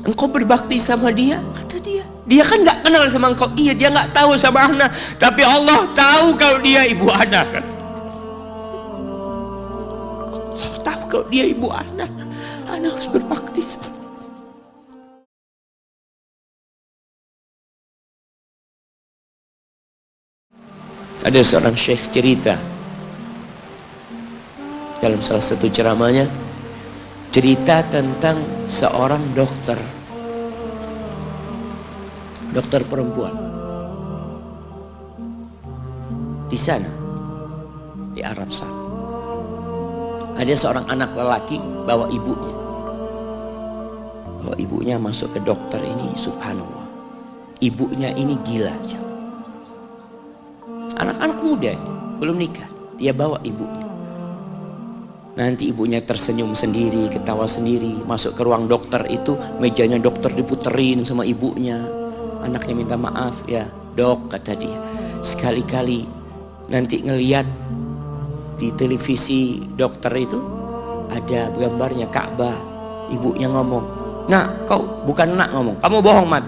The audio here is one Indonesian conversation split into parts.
Engkau berbakti sama dia, kata dia. Dia kan nggak kenal sama engkau. Iya, dia nggak tahu sama Ana, tapi Allah tahu kalau dia ibu Ana. Allah tahu kalau dia ibu Ana. Ana harus berbakti sama. Ada seorang syekh cerita dalam salah satu ceramahnya, cerita tentang seorang dokter perempuan di sana, di Arab sana. Ada seorang anak lelaki bawa ibunya masuk ke dokter ini. Subhanallah, ibunya ini gila. Anak-anak muda belum nikah, dia bawa ibunya. Nanti ibunya tersenyum sendiri, ketawa sendiri. Masuk ke ruang dokter itu, mejanya dokter diputerin sama ibunya. Anaknya minta maaf, ya dok, kata dia, sekali-kali nanti ngeliat di televisi dokter itu ada gambarnya Ka'bah. Ibunya ngomong, nak, kau bukan nak ngomong, kamu bohong mat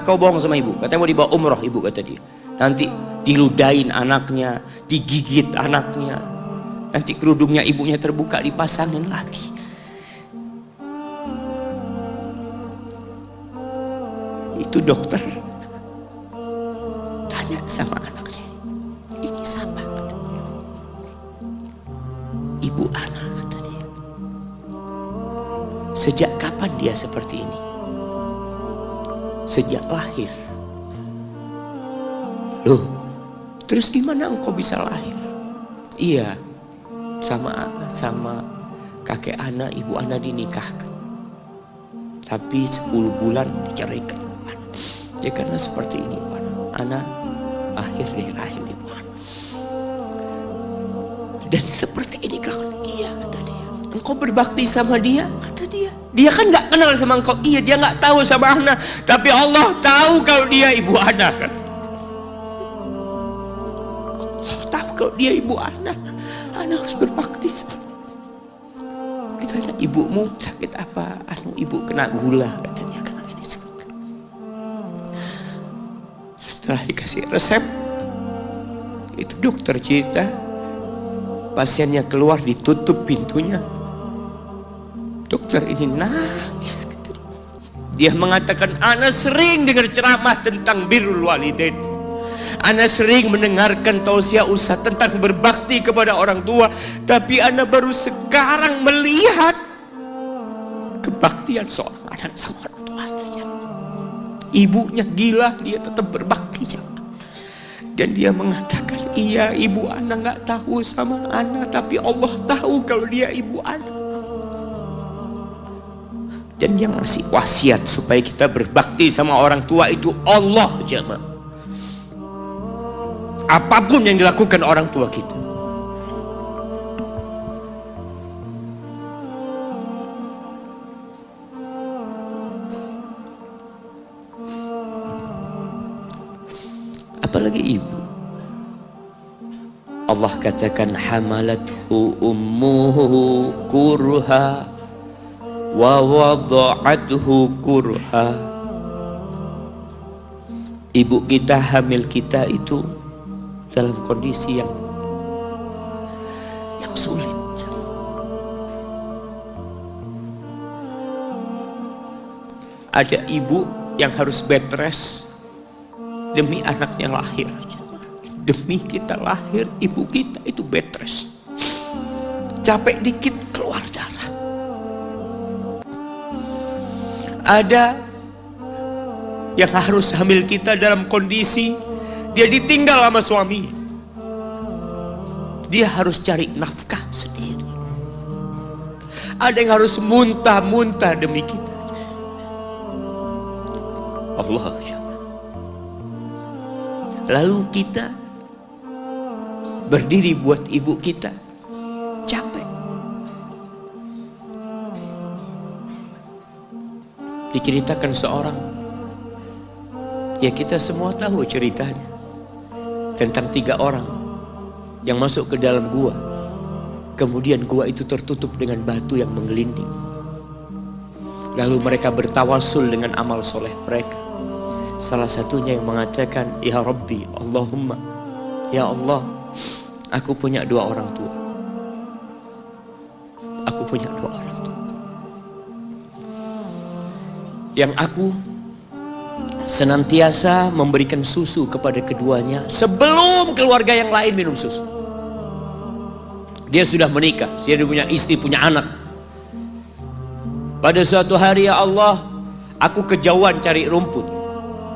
kau bohong sama ibu, katanya mau dibawa umroh ibu, kata dia. Nanti diludahin anaknya, digigit anaknya, nanti kerudungnya ibunya terbuka, dipasangin lagi. Itu dokter tanya sama anaknya, ini siapa? Ibu Ana, kata dia. Sejak kapan dia seperti ini? Sejak lahir. Loh, terus gimana engkau bisa lahir? Iya, sama kakek Ana, ibu Ana dinikahkan, tapi 10 bulan diceraikan. Ya karena seperti ini, Ana lahir dari rahim ibu Ana. Dan seperti ini kelakuan. Iya, kata dia. Engkau berbakti sama dia, kata dia. Dia kan nggak kenal sama engkau. Iya, dia nggak tahu sama Ana, tapi Allah tahu kalau dia ibu Ana, kata. Kalau dia ibu Ana harus berbakti. Ditanya, ibumu sakit apa? Ibu kena gula, katanya, kena ini. Setelah dikasih resep, itu dokter cerita, pasiennya keluar, ditutup pintunya. Dokter ini nangis. Dia mengatakan, Ana sering dengar ceramah tentang birrul walidain. Ana sering mendengarkan tausiah ustaz tentang berbakti kepada orang tua, tapi Ana baru sekarang melihat kebaktian seorang anak sama orang tuanya. Ibunya gila, dia tetap berbakti. Dan dia mengatakan, iya, ibu Ana nggak tahu sama Ana, tapi Allah tahu kalau dia ibu Ana. Dan yang ngasih wasiat supaya kita berbakti sama orang tua itu Allah, jemaah. Apapun yang dilakukan orang tua kita. Apalagi ibu. Allah katakan, hamalathu ummuhu kurha wa wada'athu kurha. Ibu kita hamil kita itu dalam kondisi yang sulit. Ada ibu yang harus bed rest demi anaknya lahir. Demi kita lahir, ibu kita itu bed rest. Capek dikit keluar darah. Ada yang harus hamil kita dalam kondisi dia ditinggal sama suami. Dia harus cari nafkah sendiri. Ada yang harus muntah-muntah demi kita. Allah. Lalu kita berdiri buat ibu kita, capek. Diceritakan seorang, ya kita semua tahu ceritanya, tentang 3 orang yang masuk ke dalam gua. Kemudian gua itu tertutup dengan batu yang menggelinding. Lalu mereka bertawasul dengan amal soleh mereka. Salah satunya yang mengatakan, ya Rabbi, Allahumma, ya Allah, aku punya 2 orang tua. Aku punya 2 orang tua. Yang aku senantiasa memberikan susu kepada keduanya sebelum keluarga yang lain minum susu. Dia sudah menikah, dia punya istri, punya anak. Pada suatu hari, ya Allah, aku kejauhan cari rumput,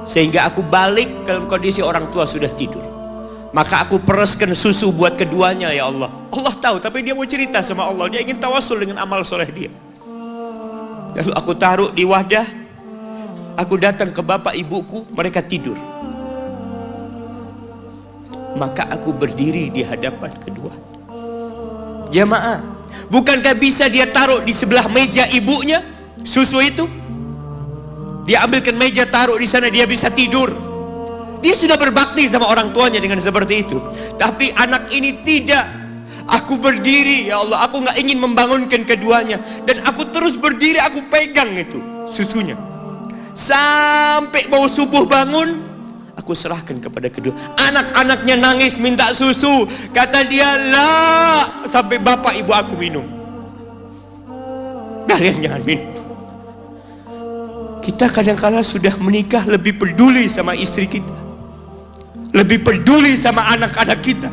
sehingga aku balik dalam kondisi orang tua sudah tidur. Maka aku pereskan susu buat keduanya, ya Allah. Allah tahu, tapi dia mau cerita sama Allah. Dia ingin tawasul dengan amal soleh dia. Lalu aku taruh di wadah. Aku datang ke bapak ibuku, mereka tidur. Maka aku berdiri di hadapan kedua. Jamaah, bukankah bisa dia taruh di sebelah meja ibunya susu itu? Dia ambilkan meja, taruh di sana, dia bisa tidur. Dia sudah berbakti sama orang tuanya dengan seperti itu. Tapi anak ini tidak. Aku berdiri, ya Allah, aku gak ingin membangunkan keduanya. Dan aku terus berdiri, aku pegang itu susunya. Sampai mau subuh bangun, aku serahkan kepada kedua. Anak-anaknya nangis minta susu. Kata dia, lah, sampai bapak ibu aku minum. Kalian jangan minum. Kita kadang-kala sudah menikah lebih peduli sama istri kita, lebih peduli sama anak-anak kita.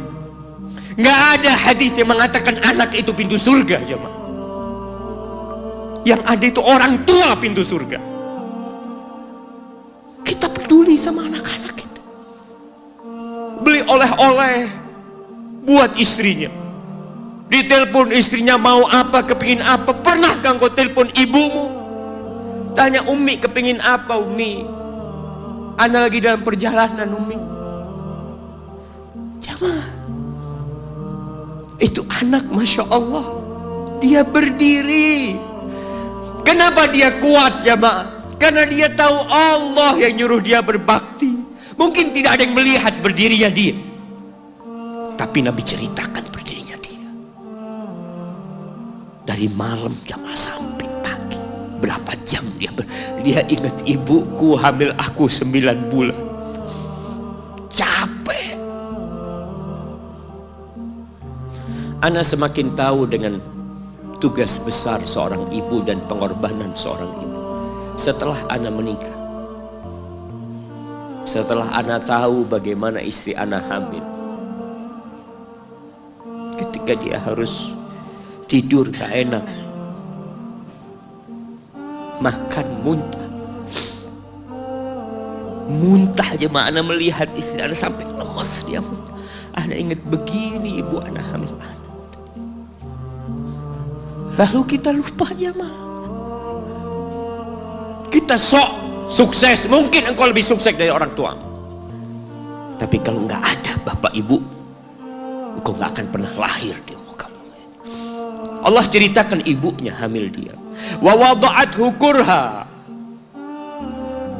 Nggak ada hadis yang mengatakan anak itu pintu surga, jemaah. Yang ada itu orang tua pintu surga. Kita peduli sama anak-anak kita. Beli oleh-oleh buat istrinya. Ditelepon istrinya mau apa, kepingin apa. Pernahkah engkau telepon ibumu? Tanya, Umi kepingin apa, Umi? Ana lagi dalam perjalanan, Umi. Jamaah, itu anak, Masya Allah, dia berdiri. Kenapa dia kuat, jamaah? Karena dia tahu Allah yang nyuruh dia berbakti. Mungkin tidak ada yang melihat berdirinya dia, tapi Nabi ceritakan berdirinya dia. Dari malam jamaah sampai pagi, berapa jam dia ingat, ibuku hamil aku 9 bulan. Capek. Ana semakin tahu dengan tugas besar seorang ibu dan pengorbanan seorang ibu setelah Ana menikah. Setelah Ana tahu bagaimana istri Ana hamil, ketika dia harus tidur gak enak, makan muntah aja, Ana melihat istri Ana sampai lemas dia muntah. Ana ingat begini ibu Ana hamil Ana. Lalu kita lupa, jemaah. Kita sok sukses, mungkin engkau lebih sukses dari orang tua. Tapi kalau nggak ada bapak ibu, engkau nggak akan pernah lahir di muka bumi. Allah ceritakan ibunya hamil dia. Wa wada'athu kurha,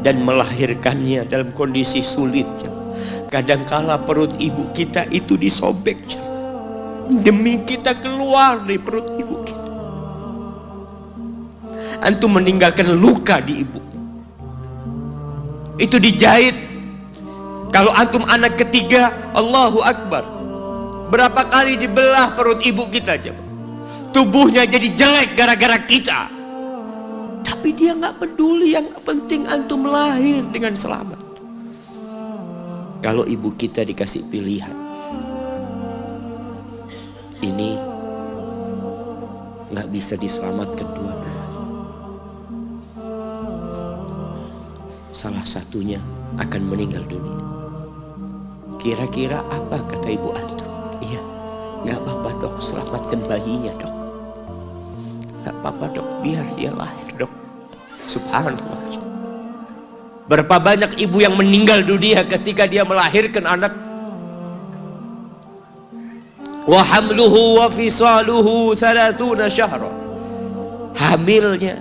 dan melahirkannya dalam kondisi sulit. Kadangkala perut ibu kita itu disobek demi kita keluar dari perut ibu kita. Antum meninggalkan luka di ibu, itu dijahit. Kalau antum anak ketiga, Allahu Akbar, berapa kali dibelah perut ibu kita, tubuhnya jadi jelek gara-gara kita. Tapi dia nggak peduli, yang penting antum lahir dengan selamat. Kalau ibu kita dikasih pilihan, ini nggak bisa diselamatkan dua-duanya, salah satunya akan meninggal dunia. Kira-kira apa kata ibu antum? Iya, nggak apa-apa dok, selamatkan bayinya dok. Nggak apa-apa dok, biar dia lahir dok. Subhanallah. Berapa banyak ibu yang meninggal dunia ketika dia melahirkan anak. Wa hamluhu wa fisaluhu 30 syahra. Hamilnya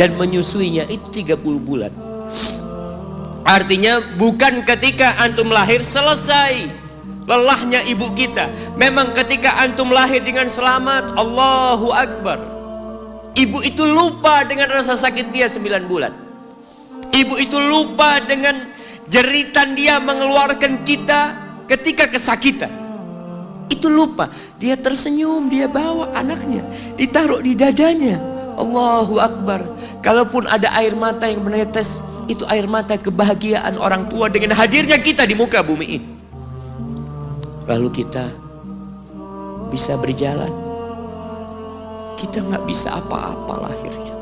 dan menyusuinya itu 30 bulan. Artinya bukan ketika antum lahir selesai lelahnya ibu kita. Memang ketika antum lahir dengan selamat, Allahu Akbar, Ibu itu lupa dengan rasa sakit dia 9 bulan. Ibu itu lupa dengan jeritan dia mengeluarkan kita ketika kesakitan. Itu lupa. Dia tersenyum, dia bawa anaknya, ditaruh di dadanya. Allahu Akbar. Kalaupun ada air mata yang menetes, itu air mata kebahagiaan orang tua dengan hadirnya kita di muka bumi ini. Lalu kita bisa berjalan. Kita nggak bisa apa-apa lahirnya.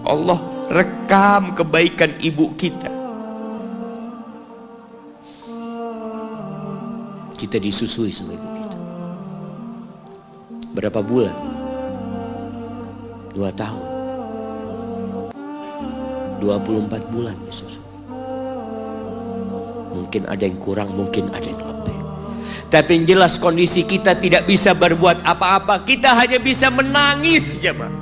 Allah rekam kebaikan ibu kita. Kita disusui sama ibu kita. Berapa bulan? 2 tahun. 24 bulan disusui. Mungkin ada yang kurang, mungkin ada yang lebih. Tapi yang jelas kondisi kita tidak bisa berbuat apa-apa. Kita hanya bisa menangis, jemaah.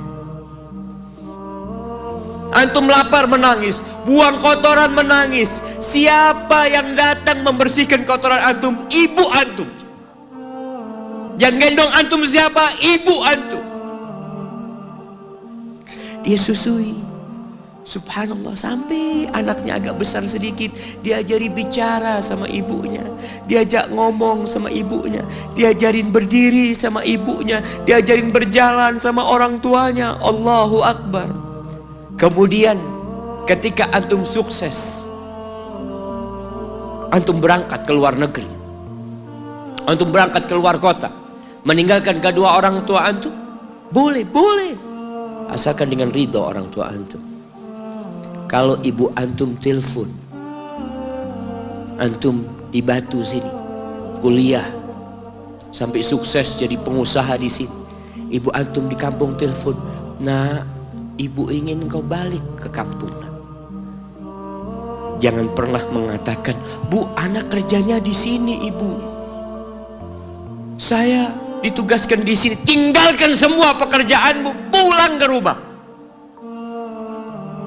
Antum lapar menangis, buang kotoran menangis. Siapa yang datang membersihkan kotoran antum? Ibu antum. Yang gendong antum siapa? Ibu antum. Dia susui. Subhanallah, sampai anaknya agak besar sedikit, diajari bicara sama ibunya, diajak ngomong sama ibunya, diajarin berdiri sama ibunya, diajarin berjalan sama orang tuanya. Allahu Akbar. Kemudian ketika antum sukses, antum berangkat ke luar negeri, antum berangkat ke luar kota, meninggalkan kedua orang tua antum, boleh, asalkan dengan ridho orang tua antum. Kalau ibu antum telepon, antum di Batu sini, kuliah, sampai sukses jadi pengusaha di sini. Ibu antum di kampung telepon, nah ibu ingin kau balik ke kampung. Jangan pernah mengatakan, bu anak kerjanya di sini ibu. Saya ditugaskan di sini, tinggalkan semua pekerjaanmu, pulang ke rumah.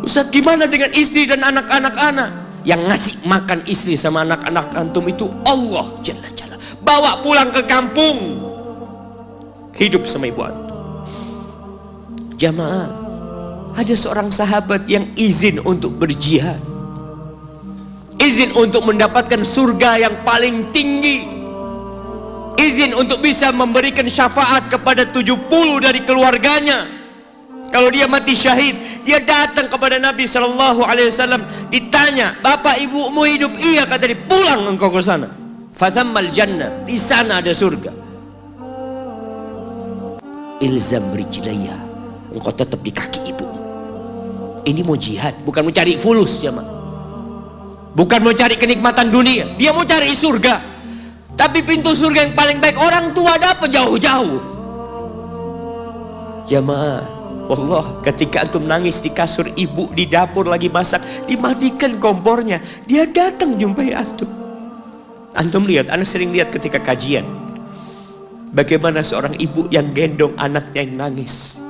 Ustaz, gimana dengan istri dan anak-anak anak? Yang ngasih makan istri sama anak-anak antum itu Allah Jalla Jalla. Bawa pulang ke kampung, hidup sama ibu antum. Jamaah, ada seorang sahabat yang izin untuk berjihad, izin untuk mendapatkan surga yang paling tinggi, izin untuk bisa memberikan syafaat kepada 70 dari keluarganya. Kalau dia mati syahid, dia datang kepada Nabi SAW, ditanya, bapak ibumu hidup? Iya, kata dia. Pulang engkau ke sana, fathammal jannah, di sana ada surga. Ilzam rijlaya, engkau tetap di kaki ibumu. Ini mau jihad, bukan mau cari fulus, jemaah. Bukan mau cari kenikmatan dunia, dia mau cari surga. Tapi pintu surga yang paling baik orang tua dapat jauh-jauh. Jamaah, wallah, ketika antum nangis di kasur ibu, di dapur lagi masak, dimatikan kompornya, dia datang jumpai antum. Antum lihat, anak sering lihat ketika kajian, bagaimana seorang ibu yang gendong anaknya yang nangis.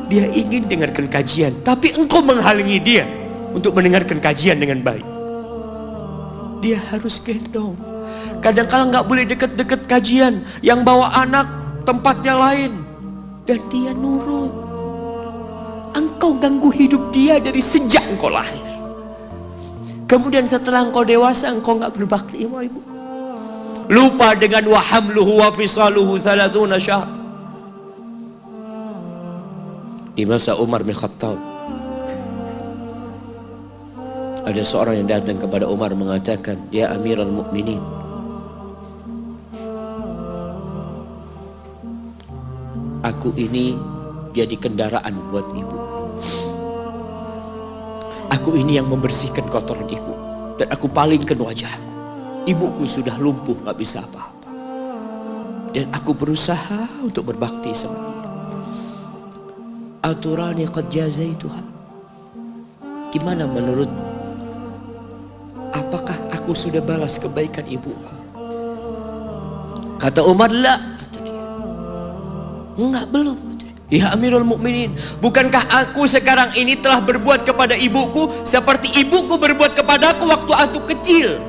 Dia ingin dengarkan kajian, tapi engkau menghalangi dia untuk mendengarkan kajian dengan baik. Dia harus gendong. Kadang-kadang nggak boleh deket-deket kajian, yang bawa anak tempatnya lain, dan dia nurut. Engkau ganggu hidup dia dari sejak engkau lahir. Kemudian setelah engkau dewasa, engkau nggak berbakti sama ibu. Lupa dengan wa hamluhu wa fisaluhu 30 syahr. Di masa Umar bin Khattab, ada seorang yang datang kepada Umar mengatakan, ya Amirul Mukminin, aku ini jadi kendaraan buat ibu. Aku ini yang membersihkan kotoran ibu, dan aku palingkan wajahku. Ibuku sudah lumpuh, gak bisa apa-apa, dan aku berusaha untuk berbakti sama dia. Aturani qad jazaituha. Gimana menurutmu? Apakah aku sudah balas kebaikan ibuku? Kata Umar, la. Kata dia, enggak, belum. Ya Amirul Mukminin, bukankah aku sekarang ini telah berbuat kepada ibuku seperti ibuku berbuat kepadaku waktu aku kecil?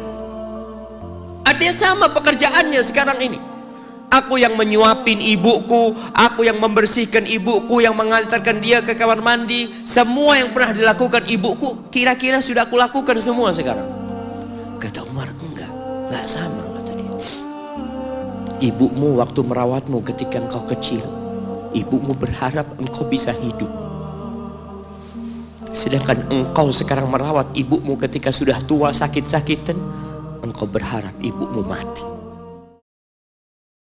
Artinya sama pekerjaannya sekarang ini. Aku yang menyuapin ibuku, aku yang membersihkan ibuku, yang mengantarkan dia ke kamar mandi. Semua yang pernah dilakukan ibuku, kira-kira sudah aku lakukan semua sekarang. Kata Umar, enggak sama, kata dia. Ibumu waktu merawatmu ketika engkau kecil, ibumu berharap engkau bisa hidup. Sedangkan engkau sekarang merawat ibumu ketika sudah tua sakit-sakitan, engkau berharap ibumu mati.